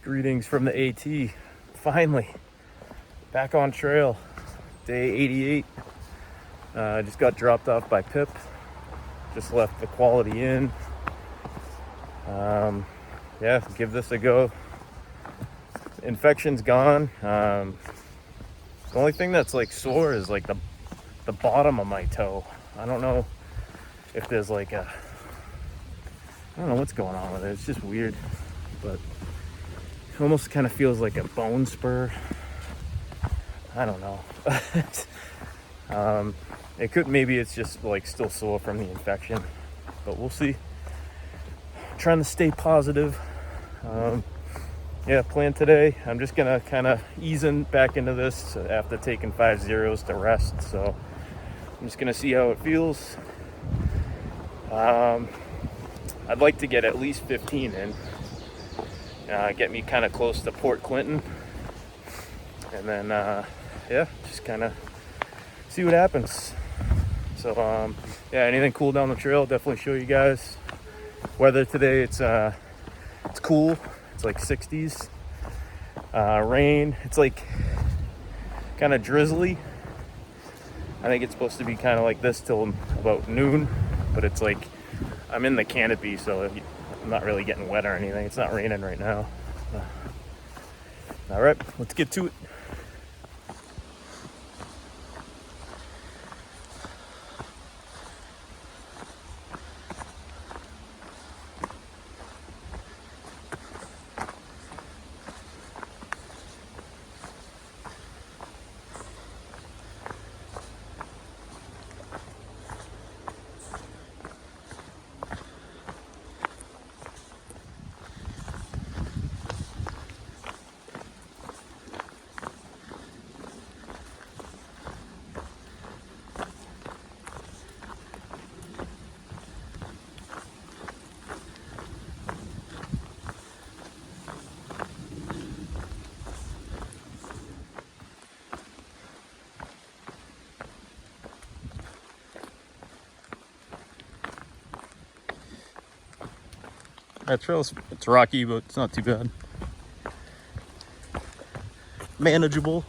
Greetings from the AT. Finally, back on trail. Day 88. Just got dropped off by Pip. Just left the Quality Inn. Yeah, give this a go. Infection's gone. The only thing that's like sore is like the bottom of my toe. I don't know if there's like I don't know what's going on with it. It's just weird, but it almost kind of feels like a bone spur. I don't know. Maybe it's just like still sore from the infection, but we'll see. Trying to stay positive. Plan today. I'm just gonna kind of ease back into this after taking 5 zeros to rest. So I'm just gonna see how it feels. I'd like to get at least 15 in. Get me kind of close to Port Clinton, and then just kind of see what happens. So anything cool down the trail, definitely show you guys. Weather today, it's cool. It's like 60s. Rain, it's like kind of drizzly. I think it's supposed to be kind of like this till about noon, but it's like I'm in the canopy, so I'm not really getting wet or anything. It's not raining right now. All right, let's get to it. That trail's it's rocky, but it's not too bad. Manageable.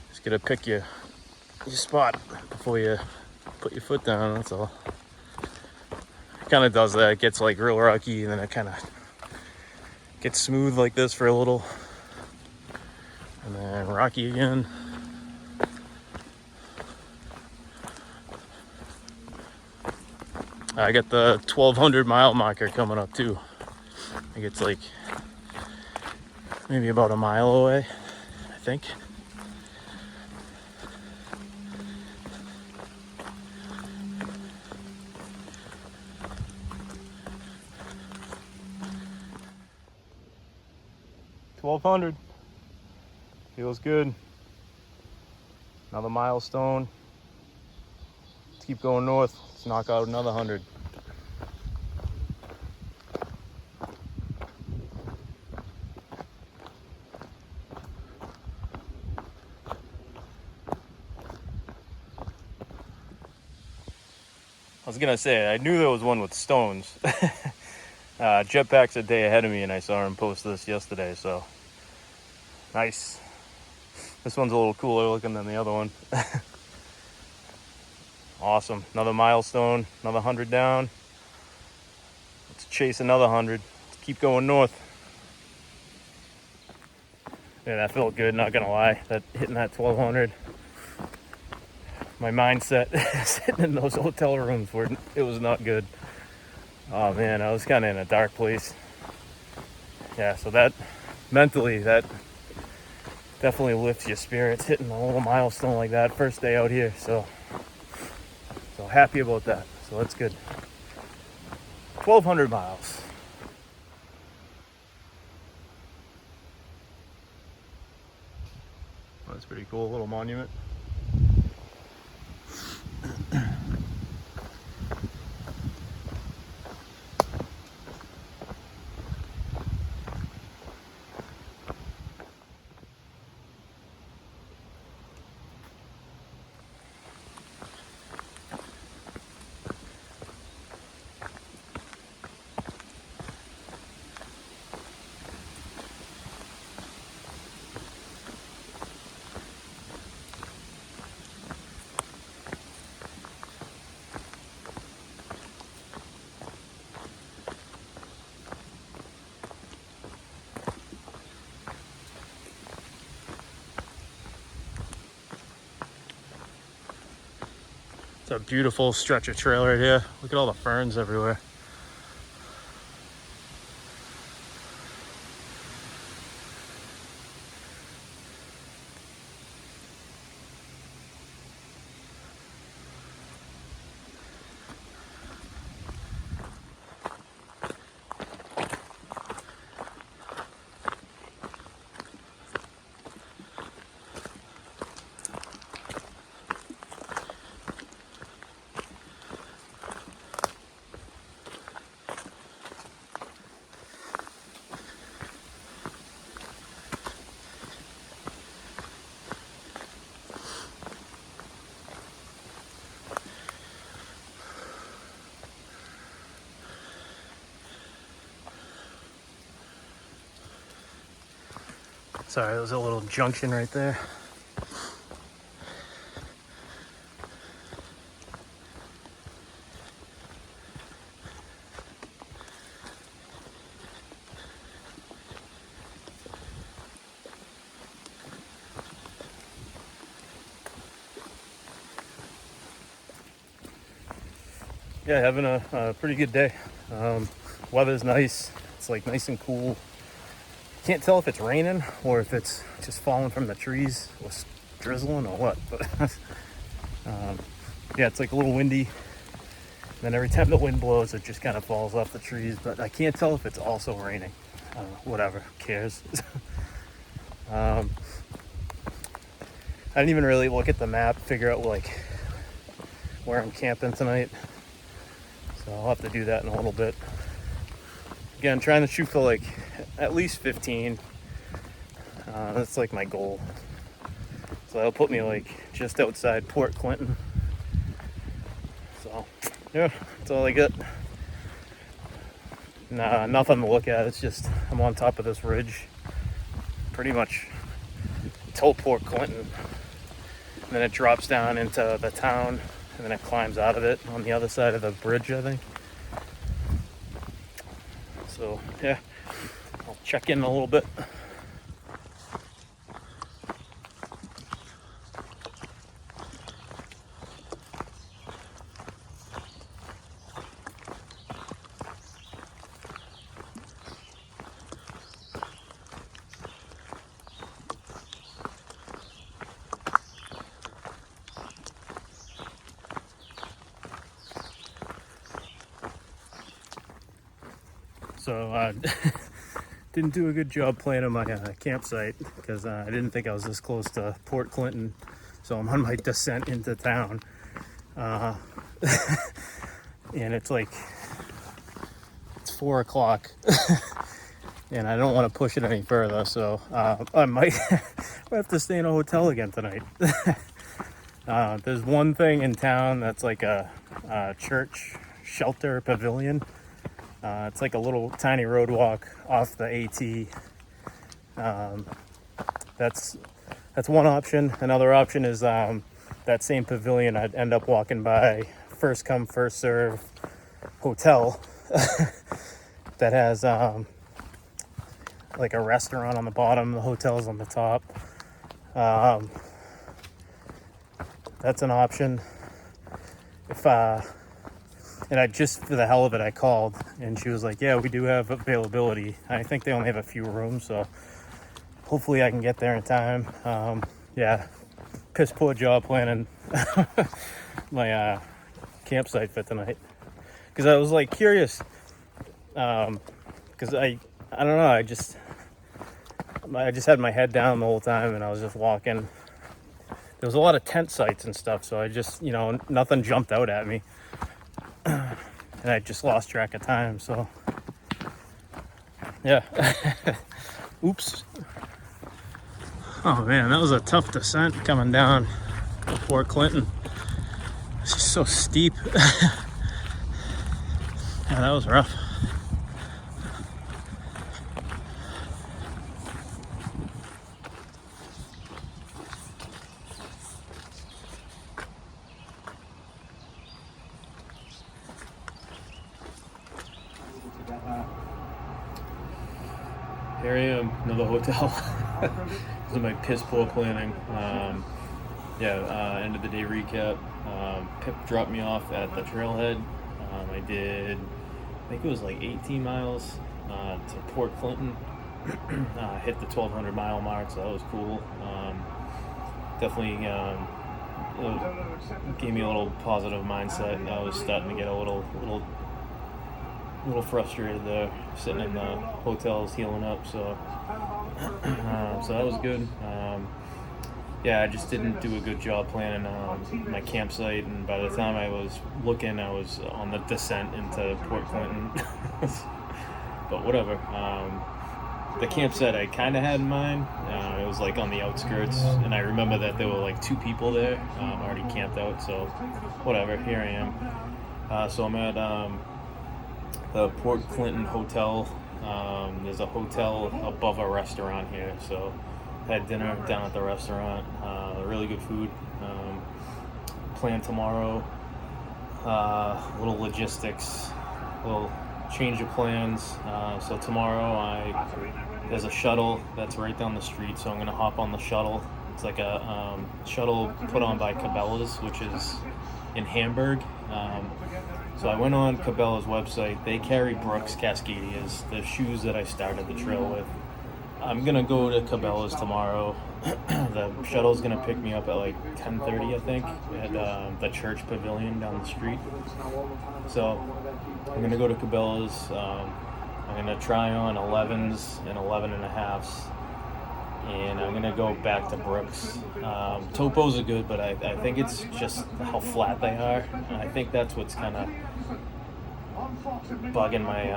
Just gotta pick your spot before you put your foot down, that's all. It kind of does that. It gets like real rocky, and then it kind of gets smooth like this for a little, and then rocky again. I got the 1,200 mile marker coming up too. I think it's like maybe about a mile away, I think. $1,200 feels good. Another milestone. Let's keep going north. Let's knock out another 100. I was gonna say, I knew there was one with stones. Jetpack's a day ahead of me, and I saw him post this yesterday, so nice. This one's a little cooler looking than the other one. Awesome. Another milestone, another 100 down. Let's chase another 100. Let's keep going north. Yeah, that felt good, not gonna lie. Hitting that 1,200. My mindset sitting in those hotel rooms where it was not good. Oh man, I was kind of in a dark place. Yeah, so that mentally, that definitely lifts your spirits, hitting a little milestone like that first day out here. So happy about that. So that's good. 1,200 miles. That's pretty cool, little monument. a beautiful stretch of trail right here. Look at all the ferns everywhere. Sorry, there's a little junction right there. Yeah, having a pretty good day. Weather's nice. It's like nice and cool. Can't tell if it's raining or if it's just falling from the trees or drizzling or what, but yeah, it's like a little windy. And then every time the wind blows, it just kind of falls off the trees, but I can't tell if it's also raining. Whatever, who cares? I didn't even really look at the map, figure out like where I'm camping tonight. So I'll have to do that in a little bit. Again, trying to shoot for like at least 15. That's like my goal. So that'll put me like just outside Port Clinton. So yeah, that's all I got. Nah, nothing to look at. It's just I'm on top of this ridge, pretty much till Port Clinton. And then it drops down into the town, and then it climbs out of it on the other side of the bridge, I think. So yeah, I'll check in a little bit. So didn't do a good job planning my campsite because I didn't think I was this close to Port Clinton. So I'm on my descent into town. And it's 4 o'clock and I don't want to push it any further. So I might have to stay in a hotel again tonight. There's one thing in town that's like a church shelter pavilion. It's like a little tiny road walk off the AT. That's one option. Another option is that same pavilion. I'd end up walking by first come first serve hotel that has like a restaurant on the bottom. The hotel's on the top. That's an option. And I just, for the hell of it, I called and she was like, yeah, we do have availability. I think they only have a few rooms, so hopefully I can get there in time. Yeah, piss poor job planning my campsite for tonight. Because I was like curious, because I don't know, I just had my head down the whole time and I was just walking. There was a lot of tent sites and stuff, so I just, nothing jumped out at me. And I just lost track of time, so yeah. Oops. Oh man, that was a tough descent coming down to Port Clinton. It's just so steep. Yeah, that was rough. Here I am, another hotel. This is my piss poor planning. End of the day recap. Pip dropped me off at the trailhead. I think it was like 18 miles to Port Clinton. Hit the 1,200 mile mark, so that was cool. Definitely gave me a little positive mindset. I was starting to get a little frustrated there, sitting in the hotels healing up. So so that was good. I just didn't do a good job planning my campsite, and by the time I was looking, I was on the descent into Port Clinton. But whatever. The campsite I kind of had in mind. It was like on the outskirts, and I remember that there were like 2 people there already camped out. So whatever. Here I am. So I'm at the Port Clinton Hotel. There's a hotel above a restaurant here, so had dinner down at the restaurant. Really good food. Plan tomorrow. Little logistics, little change of plans. So tomorrow there's a shuttle that's right down the street, so I'm gonna hop on the shuttle. It's like a shuttle put on by Cabela's, which is in Hamburg. So I went on Cabela's website. They carry Brooks Cascadias, the shoes that I started the trail with. I'm gonna go to Cabela's tomorrow. The shuttle's gonna pick me up at like 10:30, I think, at the church pavilion down the street. So I'm gonna go to Cabela's. I'm gonna try on 11s and 11.5s, and I'm gonna go back to Brooks. Topos are good, but I think it's just how flat they are. And I think that's what's kind of bugging my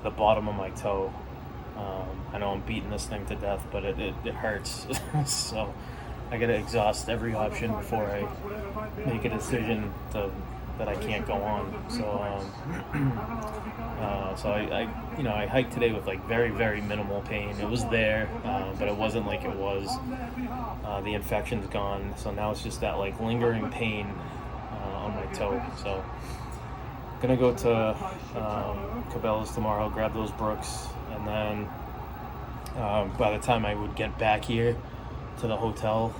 the bottom of my toe. I know I'm beating this thing to death, but it hurts. So I gotta exhaust every option before I make a decision that I can't go on. So I hiked today with like very, very minimal pain. It was there, but it wasn't like it was. The infection's gone, so now it's just that like lingering pain on my toe. So gonna go to Cabela's tomorrow, grab those Brooks, and then by the time I would get back here to the hotel,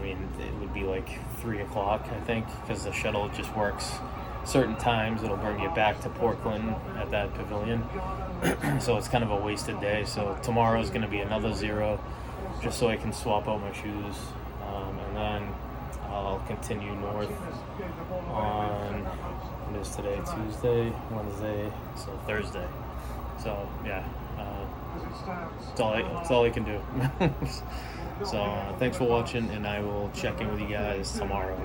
it would be like 3 o'clock, I think, because the shuttle just works certain times. It'll bring you back to Port Clinton at that pavilion. So it's kind of a wasted day. So tomorrow's going to be another 0, just so I can swap out my shoes. And then I'll continue north on, what is today, Tuesday, Wednesday, so Thursday. So yeah, that's all I can do. So thanks for watching, and I will check in with you guys tomorrow.